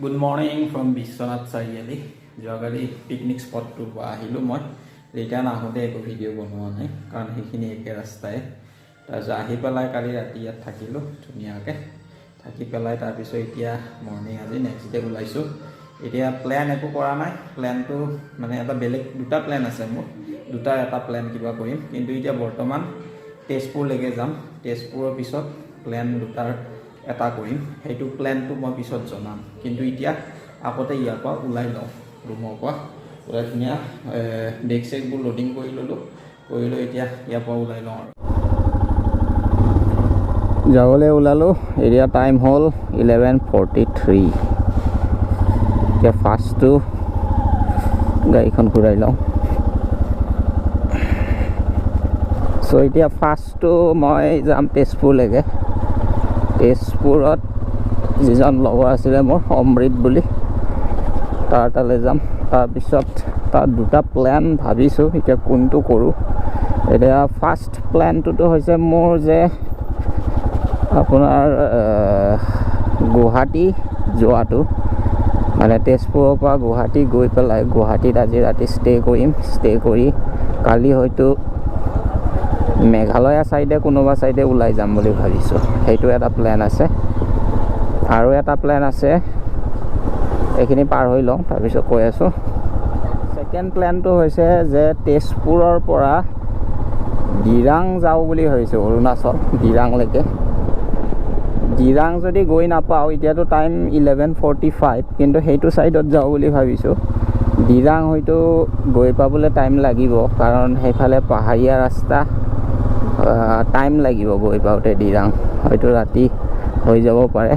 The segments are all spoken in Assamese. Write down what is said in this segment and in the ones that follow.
Good morning from Biswanath Sariali. যোৱাকালি পিকনিক স্পটটোৰ পৰা আহিলোঁ মই ৰিটাৰ্ণ আহোঁতে একো ভিডিঅ' বনোৱা নাই কাৰণ সেইখিনি একে ৰাস্তাই তাৰপিছত আহি পেলাই কালি ৰাতি ইয়াত থাকিলোঁ ধুনীয়াকৈ থাকি পেলাই তাৰপিছত এতিয়া মৰ্ণিং আজি নেক্সট ডে ওলাইছোঁ এতিয়া প্লেন একো কৰা নাই প্লেনটো মানে এটা বেলেগ দুটা প্লেন আছে মোৰ এটা প্লেন কিবা কৰিম কিন্তু এতিয়া বৰ্তমান তেজপুৰলৈকে যাম তেজপুৰৰ পিছত প্লেন দুটাৰ এটা কৰিম সেইটো প্লেনটো মই পিছত জনাম কিন্তু এতিয়া আগতে ইয়াৰ পৰা ওলাই লওঁ ৰুমৰ পৰা ওলাই ধুনীয়া বেগ চেগবোৰ লোডিং কৰি ল'লোঁ এতিয়া ইয়াৰ পৰা ওলাই লওঁ আৰু যাবলৈ ওলালোঁ এতিয়া টাইম হ'ল 11:43 এতিয়া ফাৰ্ষ্টটো গাড়ীখন ঘূৰাই লওঁ চ' এতিয়া ফাৰ্ষ্টটো মই যাম তেজপুৰলৈকে তেজপুৰত যিজন লগৰ আছিলে মোৰ অমৃত বুলি তাৰ তালৈ যাম তাৰপিছত তাত দুটা প্লেন ভাবিছোঁ এতিয়া কোনটো কৰোঁ এতিয়া ফাৰ্ষ্ট প্লেনটোতো হৈছে মোৰ যে আপোনাৰ গুৱাহাটী যোৱাটো মানে তেজপুৰৰ পৰা গুৱাহাটী গৈ পেলাই গুৱাহাটীত আজি ৰাতি ষ্টে কৰি কালি হয়তো মেঘালয়া চাইডে কোনোবা চাইডে ওলাই যাম বুলি ভাবিছোঁ সেইটো এটা প্লেন আছে আৰু এটা প্লেন আছে এইখিনি পাৰ হৈ লওঁ তাৰপিছত কৈ আছোঁ ছেকেণ্ড প্লেনটো হৈছে যে তেজপুৰৰ পৰা দিৰাং যাওঁ বুলি ভাবিছোঁ অৰুণাচল দিৰাংলৈকে দিৰাং যদি গৈ নাপাওঁ এতিয়াতো টাইম 11:45 কিন্তু সেইটো চাইডত যাওঁ বুলি ভাবিছোঁ দিৰাং হয়তো গৈ পাবলৈ টাইম লাগিব কাৰণ সেইফালে পাহাৰীয়া ৰাস্তা টাইম লাগিব গৈ পাওঁতে দিৰাং হয়তো ৰাতি হৈ যাব পাৰে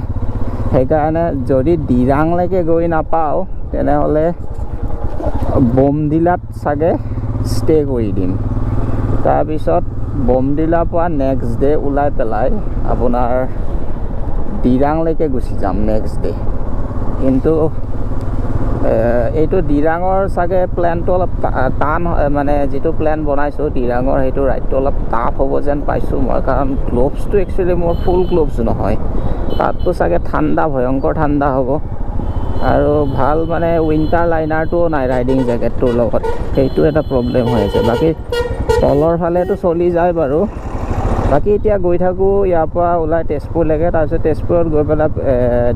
সেইকাৰণে যদি দিৰাংলৈকে গৈ নাপাওঁ তেনেহ'লে বমডিলাত চাগে ষ্টে কৰি দিম তাৰপিছত বমডিলাৰ পৰা নেক্সট ডে ওলাই পেলাই আপোনাৰ দিৰাংলৈকে গুচি যাম নেক্সট ডে কিন্তু এইটো দিৰাঙৰ চাগে প্লেনটো অলপ টান মানে যিটো প্লেন বনাইছোঁ দিৰাঙৰ সেইটো ৰাইডটো অলপ টাফ হ'ব যেন পাইছোঁ মই কাৰণ গ্ল'ভছটো একচুৱেলি মোৰ ফুল গ্ল'ভছ নহয় তাততো চাগে ঠাণ্ডা ভয়ংকৰ ঠাণ্ডা হ'ব আৰু ভাল মানে উইণ্টাৰ লাইনাৰটোও নাই ৰাইডিং জেকেটটোৰ লগত সেইটো এটা প্ৰব্লেম হৈ আছে বাকী তলৰ ফালেতো চলি যায় বাৰু বাকী এতিয়া গৈ থাকোঁ ইয়াৰ পৰা ওলাই তেজপুৰলৈকে তাৰপিছত তেজপুৰত গৈ পেলাই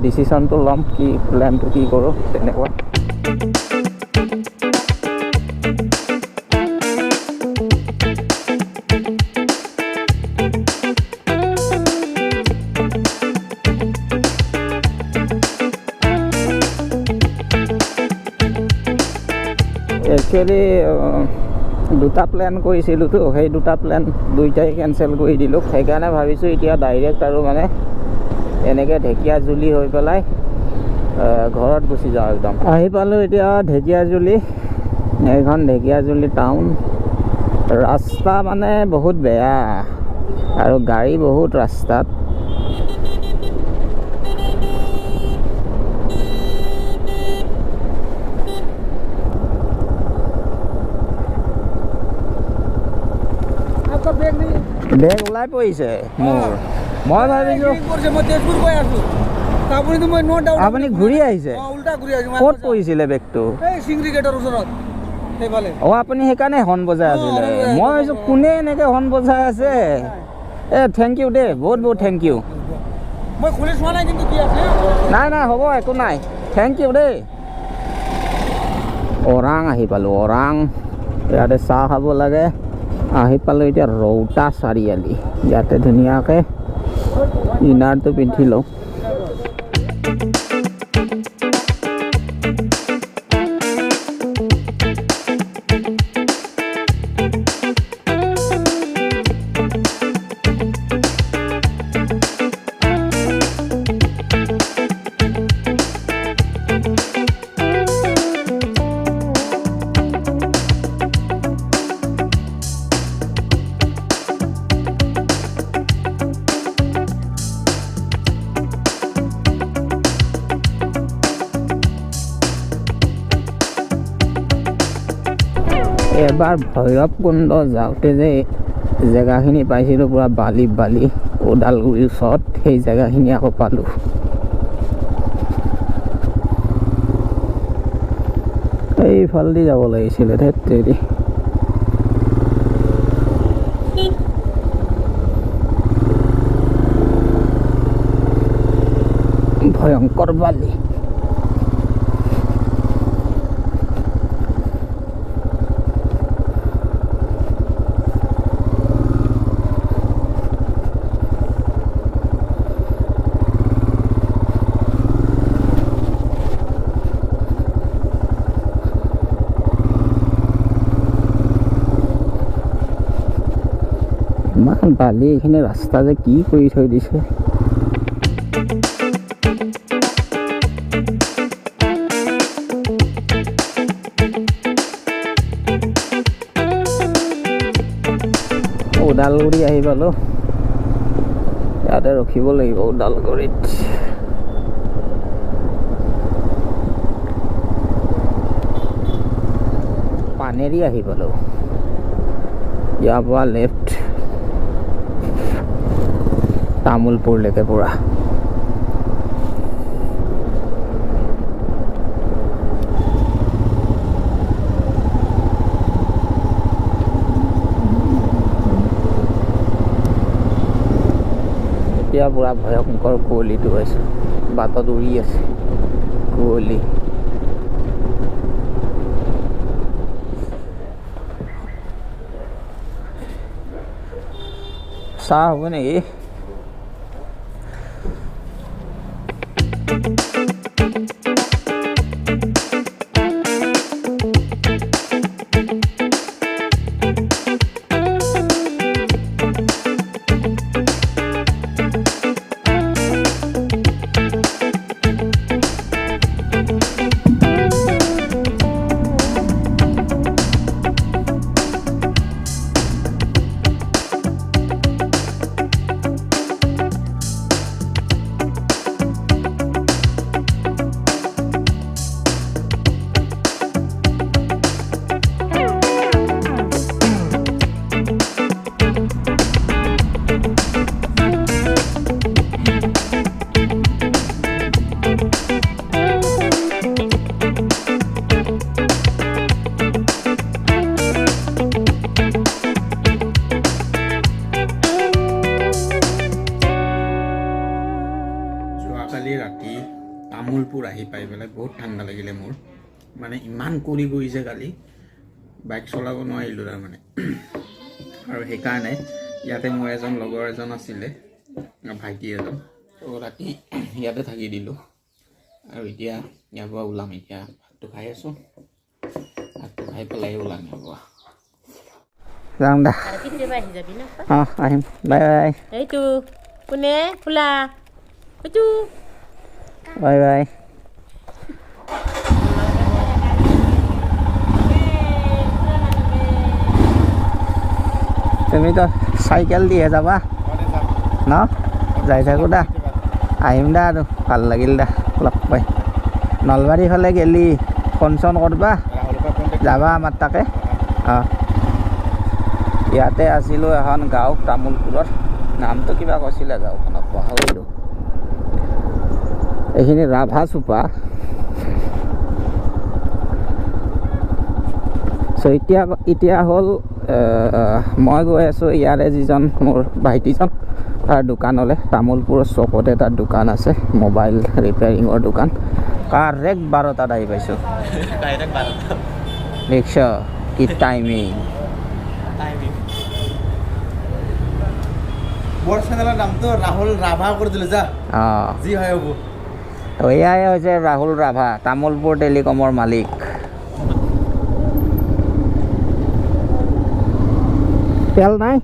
ডিচিশ্যনটো ল'ম কি প্লেনটো কি কৰোঁ তেনেকুৱা একচুৱেলি দুটা প্লেন কৰিছিলোঁতো সেই দুটা প্লেন দুইটাই কেঞ্চেল কৰি দিলোঁ সেইকাৰণে ভাবিছোঁ এতিয়া ডাইৰেক্ট আৰু মানে এনেকৈ ঢেকীয়াজুলি হৈ পেলাই ঘৰত গুচি যাওঁ একদম আহি পালোঁ এতিয়া ঢেকীয়াজুলি এইখন ঢেকীয়াজুলি টাউন ৰাস্তা মানে বহুত বেয়া আৰু গাড়ী বহুত ৰাস্তাত বেগ ওলাই পৰিছে মোৰ মই ভাবিছোঁ আপুনি ঘূৰি আহিছে ক'ত পৰিছিলে বেগটো অঁ আপুনি সেইকাৰণে হৰ্ণ বজাই আছিলে মই ভাবিছোঁ কোনে এনেকৈ হৰ্ণ বজাই আছে থেংক ইউ দেই বহুত থেংক ইউ নাই হ'ব একো নাই থেংক ইউ দেই ওৰাং আহি পালোঁ ওৰাং ইয়াতে চাহ খাব লাগে আহি পালোঁ এতিয়া ৰৌতা চাৰিআলি ইয়াতে ধুনীয়াকৈ ইনাৰটো পিন্ধি লওঁ এবাৰ ভৈৰৱকুণ্ড যাওঁতে যে জেগাখিনি পাইছিলোঁ পুৰা বালি ওদালগুৰিৰ ওচৰত সেই জেগাখিনি আকৌ পালোঁ এইফালেদি যাব লাগিছিলে ধেত্তেৰি ভয়ংকৰ বালি ইমান বালি এইখিনি ৰাস্তা যে কি কৰি থৈ দিছে ওদালগুৰি আহি পালোঁ ইয়াতে ৰখিব লাগিব ওদালগুৰিত পানেৰি আহি পালোঁ ইয়াৰ পৰা লেফ্ট তামোলপুৰলৈকে পুৰা এতিয়া পুৰা ভয়ংকৰ কুঁৱলীটো আছে বাটত উৰি আছে কুঁৱলী চাহ হ'ব নেকি ৰাতি তামোলপুৰ আহি পাই পেলাই বহুত ঠাণ্ডা লাগিলে মোৰ মানে ইমান কৰি গৈছে কালি বাইক চলাব নোৱাৰিলোঁ তাৰমানে আৰু সেইকাৰণে ইয়াতে মোৰ এজন লগৰ এজন আছিলে ভাইটি এজন তো ৰাতি ইয়াতে থাকি দিলোঁ আৰু এতিয়া ইয়াৰ পৰা ওলাম এতিয়া ভাতটো খাই আছোঁ ভাতটো খাই পেলাই ওলাম ইয়াৰ পৰা যাম দা অঁ আহিম বাই বাই এইটো কোনে ফুলা এইটো বাই বাই তুমি তো চাইকেল দিয়ে যাবা ন যাই থাকোঁ দা আহিম দা আৰু ভাল লাগিল দা লগ পাই নলবাৰী ফালে গেলি ফোন চোন কৰবা যাবা আমাৰ তাকে অঁ ইয়াতে আছিলোঁ এখন গাঁও তামোলপুৰৰ নামটো কিবা কৈছিলে গাঁওখনত পাহৰিলোঁ এইখিনি ৰাভা চুপা চ' এতিয়া হ'ল মই গৈ আছোঁ ইয়াৰে যিজন মোৰ ভাইটিজন তাৰ দোকানলৈ তামোলপুৰৰ চকতে তাৰ দোকান আছে মোবাইল ৰিপেয়াৰিঙৰ দোকান কাৰেক্ট 12টাত আহি পাইছোঁ ৰিক্সা কি টাইমিং মোৰ চেনেলৰ নামটো ৰাহুল ৰাভা কৰি দিলোঁ যা অঁ যি হয় হ'ব তো এয়াই হৈছে ৰাহুল ৰাভা তামোলপুৰ টেলিকমৰ মালিক তেল নাই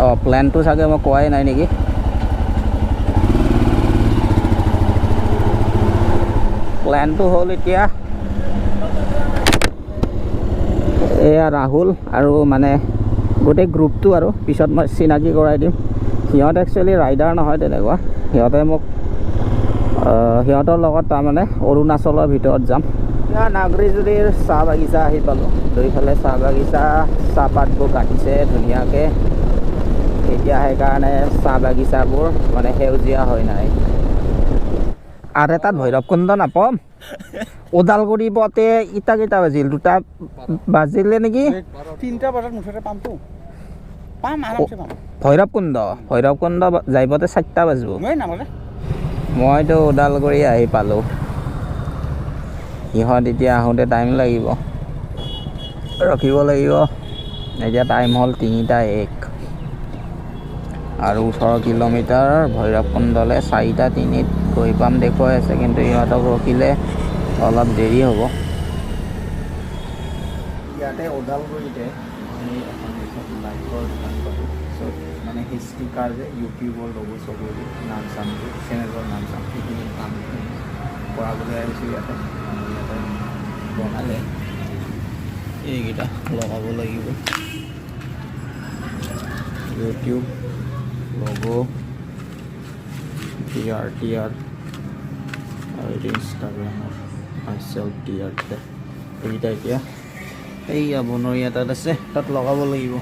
অঁ প্লেনটো চাগে মই কোৱাই নাই নেকি প্লেনটো হ'ল এতিয়া এয়া ৰাহুল আৰু মানে গোটেই গ্ৰুপটো আৰু পিছত মই চিনাকি কৰাই দিম সিহঁত একচুৱেলি ৰাইডাৰ নহয় তেনেকুৱা সিহঁতে মোক সিহঁতৰ লগত তাৰমানে অৰুণাচলৰ ভিতৰত যাম। এতিয়া নাগৰিজুৰিৰ চাহ বাগিচা আহি পালোঁ। দুইফালে চাহ বাগিচা, চাহপাতবোৰ কাটিছে ধুনীয়াকৈ। এতিয়া সেইকাৰণে চাহ বাগিচাবোৰ মানে সেউজীয়া হৈ নাই। আৰু এটাত ভৈৰৱকুণ্ড নাপাম। ওদালগুৰি পথে ইটা কেইটা বাজিল? 2টা বাজিলে নেকি? 3টা বজাত মুঠতে পামতো। পাম আৰামছে পাম। ভৈৰৱকুণ্ড যাই পাওঁতে 4টা বাজিব। মই নামাৰে। মইতো ওদালগুৰি আহি পালোঁ। সিহঁত এতিয়া আহোঁতে টাইম লাগিব, ৰখিব লাগিব। এতিয়া টাইম হ'ল 3:01 আৰু 18 কিলোমিটাৰ ভৈৰৱকুণ্ডলৈ 4:03 গৈ পাম দেখুৱাই আছে, কিন্তু ইহঁতক ৰখিলে অলপ দেৰি হ'ব। ইয়াতে ওদালগুৰিতে আমি এখন লাইফৰ দোকান পালোঁ। চব মানে হিষ্ট্ৰিকাৰ যে ইউটিউবৰ লগো চবো নাম চামটো চেনেলৰ নাম চাম সেইখিনি কাম কৰাবলৈ আহিছোঁ ইয়াতে। ইয়াতে বনালে এইকেইটা লগাব লাগিব। ইউটিউব লগো, TR আৰু এইটো ইনষ্টাগ্ৰামৰ মাইছেল্ফ DRTR। এইকেইটা এতিয়া এইয়া বনৰীয়া তাত আছে, তাত লগাব লাগিব।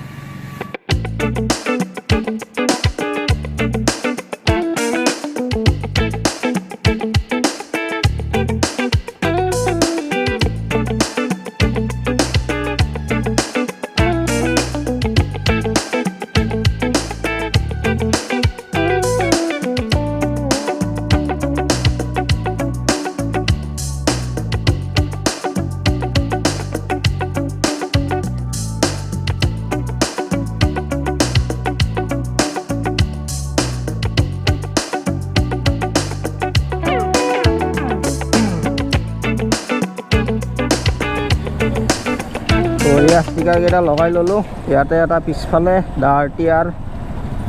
বঢ়িয়া ষ্টিকাৰকেইটা লগাই ল'লোঁ। ইয়াতে এটা পিছফালে DRTR,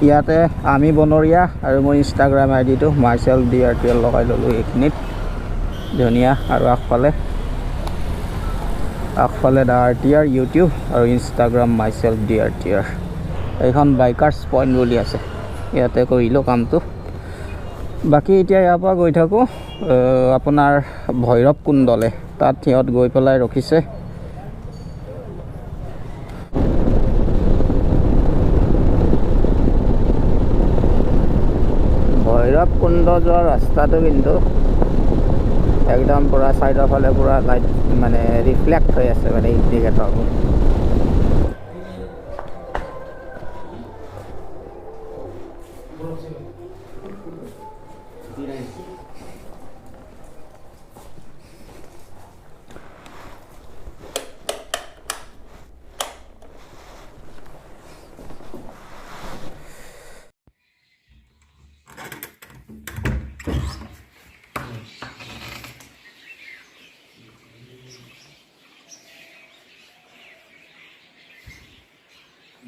ইয়াতে আমি বনৰীয়া আৰু মোৰ ইনষ্টাগ্ৰাম আইডিটো মাইছেল্ফ DRTR লগাই ল'লোঁ এইখিনিত। ধুনীয়া। আৰু আগফালে DRTR ইউটিউব আৰু ইনষ্টাগ্ৰাম মাইছেল্ফ DRTR। এইখন বাইকাৰ্ছ পইণ্ট বুলি আছে, ইয়াতে কৰিলোঁ কামটো। বাকী এতিয়া ইয়াৰ পৰা গৈ থাকোঁ আপোনাৰ ভৈৰৱকুণ্ডলৈ। তাত সিহঁত গৈ পেলাই ৰখিছে। ভৈৰৱকুণ্ড যোৱা ৰাস্তাটো কিন্তু একদম পূৰা চাইডৰ ফালে পূৰা লাইট মানে ৰিফ্লেক্ট হৈ আছে মানে ইণ্ডিকেটৰবোৰ।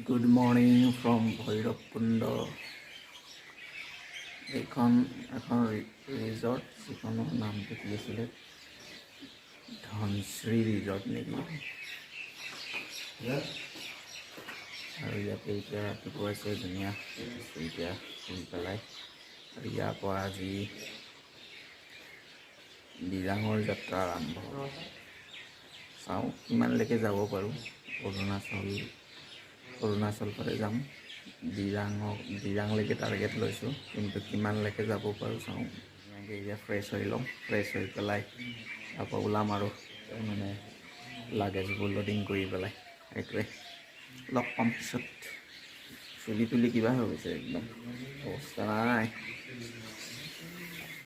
Good morning from Bhairabkunda. এখন ৰিজৰ্ট, যিখনৰ নামটো কি আছিলে, ধনশ্ৰী ৰিজৰ্ট নেকি। আৰু ইয়াতে এতিয়া ৰাতিপুৱা আছে, ধুনীয়া এতিয়া শুই পেলাই। আৰু ইয়াৰ পৰা আজি দিৰাঙৰ যাত্ৰা আৰম্ভ হ'ব। চাওঁ কিমানলৈকে যাব পাৰোঁ। অৰুণাচল ফালে যাম। দিৰাঙলৈকে টাৰ্গেট লৈছোঁ, কিন্তু কিমানলৈকে যাব পাৰোঁ চাওঁ। এনেকৈ এতিয়া ফ্ৰেছ হৈ লওঁ, ফ্ৰেছ হৈ পেলাই আকৌ ওলাম আৰু মানে লাগেজবোৰ লোডিং কৰি পেলাই। সেইটোৱে লগ পাম পিছত। চুলি তুলি কিবা হৈ গৈছে, একদম অৱস্থা নাই।